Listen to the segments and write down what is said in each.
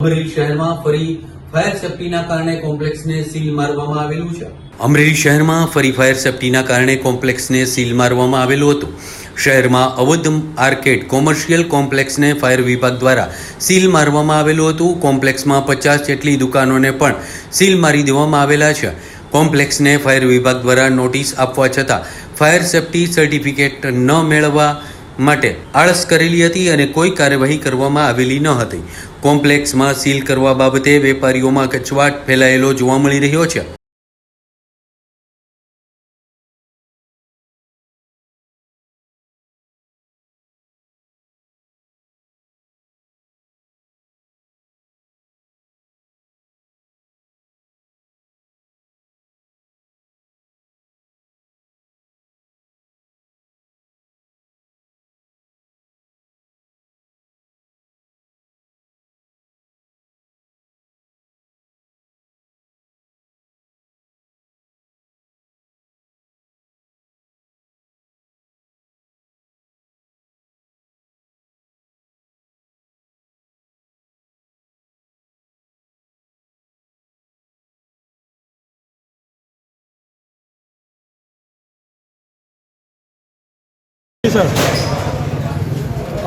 અમરેલી શહેરમાં ફરી ફાયર સેફટીના કારણે કોમ્પ્લેક્સને સીલ મારવામાં આવેલું છે। અમરેલી શહેરમાં ફરી ફાયર સેફટીના કારણે કોમ્પ્લેક્સને સીલ મારવામાં આવેલું હતું। શહેરમાં અવધ આર્કેડ કોમર્શિયલ કોમ્પ્લેક્સને ફાયર વિભાગ દ્વારા સીલ મારવામાં આવેલું હતું। કોમ્પ્લેક્સમાં 50 જેટલી દુકાનોને પણ સીલ મારી દેવામાં આવેલા છે। કોમ્પ્લેક્સને ફાયર વિભાગ દ્વારા નોટિસ આપવા છતાં ફાયર સેફટી સર્ટિફિકેટ ન મેળવવા માટે આળસ કરેલી હતી અને કોઈ કાર્યવાહી કરવામાં આવેલી ન હતી। કોમ્પ્લેક્સમાં સીલ કરવા બાબતે વેપારીઓમાં કચવાટ ફેલાયેલો જોવા મળી રહ્યો છે।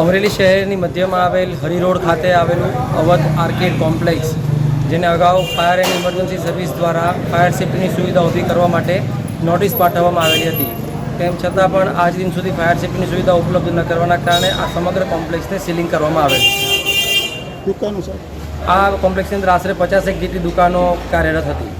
અમરેલી શહેરની મધ્યમાં આવેલ હરી રોડ ખાતે આવેલું અવધ આર્કેડ કોમ્પ્લેક્સ, જેને અગાઉ ફાયર એન્ડ ઇમરજન્સી સર્વિસ દ્વારા ફાયર સેફ્ટીની સુવિધા ઊભી કરવા માટે નોટિસ પાઠવવામાં આવેલી હતી। તેમ છતાં પણ આજ દિન સુધી ફાયર સેફ્ટીની સુવિધા ઉપલબ્ધ ન કરવાના કારણે આ સમગ્ર કોમ્પ્લેક્સને સીલિંગ કરવામાં આવેલ। દુકાનો સર આ કોમ્પ્લેક્સની અંદર આશરે 50 જેટલી દુકાનો કાર્યરત હતી।